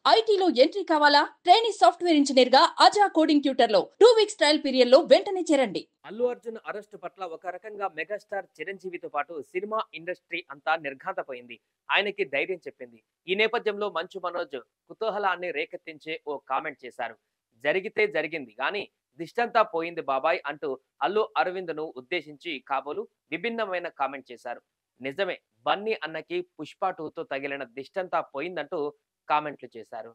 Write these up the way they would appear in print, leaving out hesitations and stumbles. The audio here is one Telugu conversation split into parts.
ఐటీలో ఎంట్రీ కావాలా? ట్రైనింగ్ సాఫ్ట్వేర్ ఇంజనీర్ గా అజా కోడింగ్ ట్యూటర్ లో 2 వీక్స్ ట్రయల్ పీరియడ్ లో వెంటనే చేరండి. అల్లు అర్జున్ అరెస్టు పట్ల ఒక రకంగా మెగాస్టార్ చిరంజీవితో పాటు సినిమా ఇండస్ట్రీ అంతా నిర్ఘాంతపోయింది. ఆయనకి ధైర్యం చెప్పింది. ఈ నేపథ్యంలో మంచు మనోజ్ కుతూహలాన్ని రేకెత్తించే ఓ కామెంట్ చేశారు. జరిగితే జరిగింది గాని దిష్టంతా పోయింది బాబాయ్ అంటూ అల్లు అరవింద్ ను ఉద్దేశించి కాబోలు విభిన్నమైన కామెంట్ చేశారు. నిజమే, బన్నీ అన్నకి పుష్ప 2తో తగిలిన దిష్టంతా పోయిందంటూ కామెంట్లు చేశారు.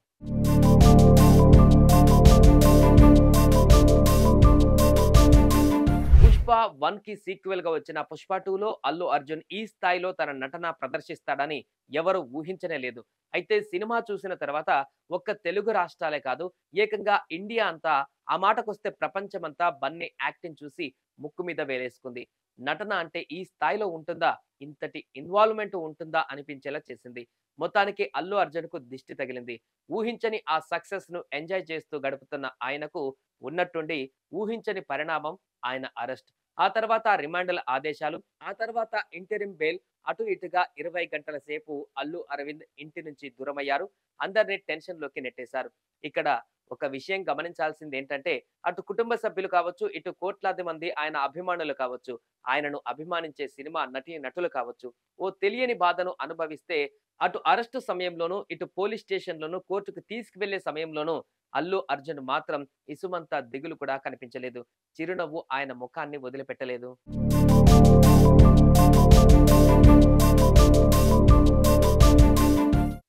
పుష్ప 1 కి సీక్వెల్ గా వచ్చిన పుష్ప 2లో అల్లు అర్జున్ ఈ స్థాయిలో తన నటన ప్రదర్శిస్తాడని ఎవరు ఊహించనే లేదు. అయితే సినిమా చూసిన తర్వాత ఒక్క తెలుగు రాష్ట్రాలే కాదు, ఏకంగా ఇండియా అంతా, ఆ మాటకొస్తే ప్రపంచమంతా బన్నీ యాక్టింగ్ చూసి ముక్కు మీద వేలేసుకుంది. నటన అంటే ఈ స్థాయిలో ఉంటుందా, ఇంతటి ఇన్వాల్వ్మెంట్ ఉంటుందా అనిపించేలా చేసింది. మొత్తానికి అల్లు అర్జున్ కు దిష్టి తగిలింది. ఊహించని ఆ సక్సెస్ ను ఎంజాయ్ చేస్తూ గడుపుతున్న ఆయనకు ఉన్నట్టుండి ఊహించని పరిణామం ఆయన అరెస్ట్. ఆ తర్వాత రిమాండ్ల ఆదేశాలు, ఆ తర్వాత ఇంటరిమ్ బెయిల్. అటు ఇటుగా 20 గంటల సేపు అల్లు అరవింద్ ఇంటి నుంచి దూరమయ్యారు. అందరినీ టెన్షన్ లోకి నెట్టేశారు. ఇక్కడ ఒక విషయం గమనించాల్సింది ఏంటంటే, అటు కుటుంబ సభ్యులు కావచ్చు, ఇటు కోట్లాది మంది ఆయన అభిమానులు కావచ్చు, ఆయనను అభిమానించే సినిమా నటీ నటులు కావచ్చు, ఓ తెలియని బాధను అనుభవిస్తే అటు అరెస్టు సమయంలోనూ, ఇటు పోలీస్ స్టేషన్లోనూ, కోర్టుకు తీసుకువెళ్లే సమయంలోనూ అల్లు అర్జున్ మాత్రం ఇసుమంత దిగులు కూడా కనిపించలేదు. చిరునవ్వు ఆయన ముఖాన్ని వదిలిపెట్టలేదు.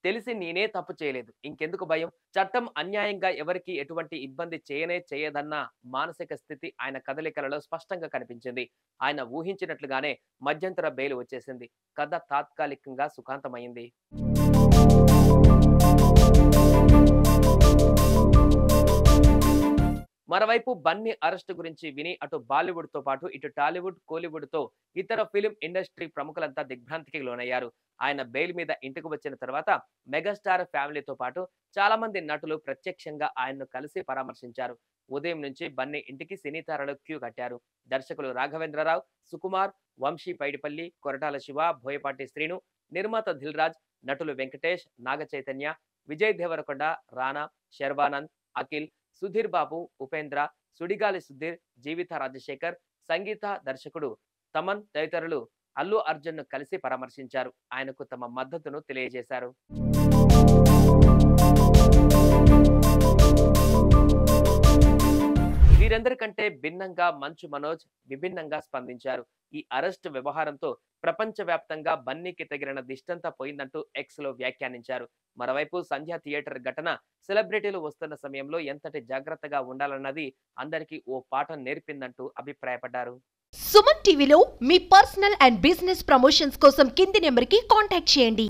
తెలిసి నేనే తప్పు చేయలేదు, ఇంకెందుకు భయం, చట్టం అన్యాయంగా ఎవరికి ఎటువంటి ఇబ్బంది చేయదన్న మానసిక స్థితి ఆయన కదలికలలో స్పష్టంగా కనిపించింది. ఆయన ఊహించినట్లుగానే మధ్యంతర బెయిల్ వచ్చేసింది. కథ తాత్కాలికంగా సుఖాంతమైంది. మరోవైపు బన్నీ అరెస్టు గురించి విని అటు బాలీవుడ్ తో పాటు ఇటు టాలీవుడ్, కోలీవుడ్ తో ఇతర ఫిలిం ఇండస్ట్రీ ప్రముఖులంతా దిగ్భ్రాంతికి లోనయ్యారు. ఆయన బెయిల్ మీద ఇంటికి వచ్చిన తర్వాత మెగాస్టార్ ఫ్యామిలీతో పాటు చాలా మంది నటులు ప్రత్యక్షంగా ఆయన్ను కలిసి పరామర్శించారు. ఉదయం నుంచి బన్నీ ఇంటికి సినీ తారలు క్యూ కట్టారు. దర్శకులు రాఘవేంద్రరావు, సుకుమార్, వంశీ పైడిపల్లి, కొరటాల శివ, బోయపాటి శ్రీను, నిర్మాత దిల్ రాజ్, నటులు వెంకటేష్, నాగ చైతన్య, విజయ్ దేవరకొండ, రానా, శర్వానంద్, అఖిల్, సుధీర్ బాబు, ఉపేంద్ర, సుడిగాలి సుధీర్, జీవిత రాజశేఖర్, సంగీత దర్శకుడు తమన్ తదితరులు అల్లు అర్జున్ ను కలిసి పరామర్శించారు. ఆయనకు తమ మద్దతును తెలియజేశారు. వీరందరికంటే భిన్నంగా మంచు మనోజ్ విభిన్నంగా స్పందించారు. ఈ అరెస్ట్ వ్యవహారంతో ప్రపంచవ్యాప్తంగా బన్నీకి తగిలిన దిష్టంతా పోయిందంటూ ఎక్స్ లో వ్యాఖ్యానించారు. మరోవైపు సంధ్య థియేటర్ ఘటన సెలబ్రిటీలు వస్తున్న సమయంలో ఎంతటి జాగ్రత్తగా ఉండాలన్నది అందరికీ ఓ పాఠం నేర్పిందంటూ అభిప్రాయపడ్డారు. సుమన్ టీవీలో మీ పర్సనల్ అండ్ బిజినెస్ ప్రమోషన్స్ కోసం కింది నెంబర్కి కాంటాక్ట్ చేయండి.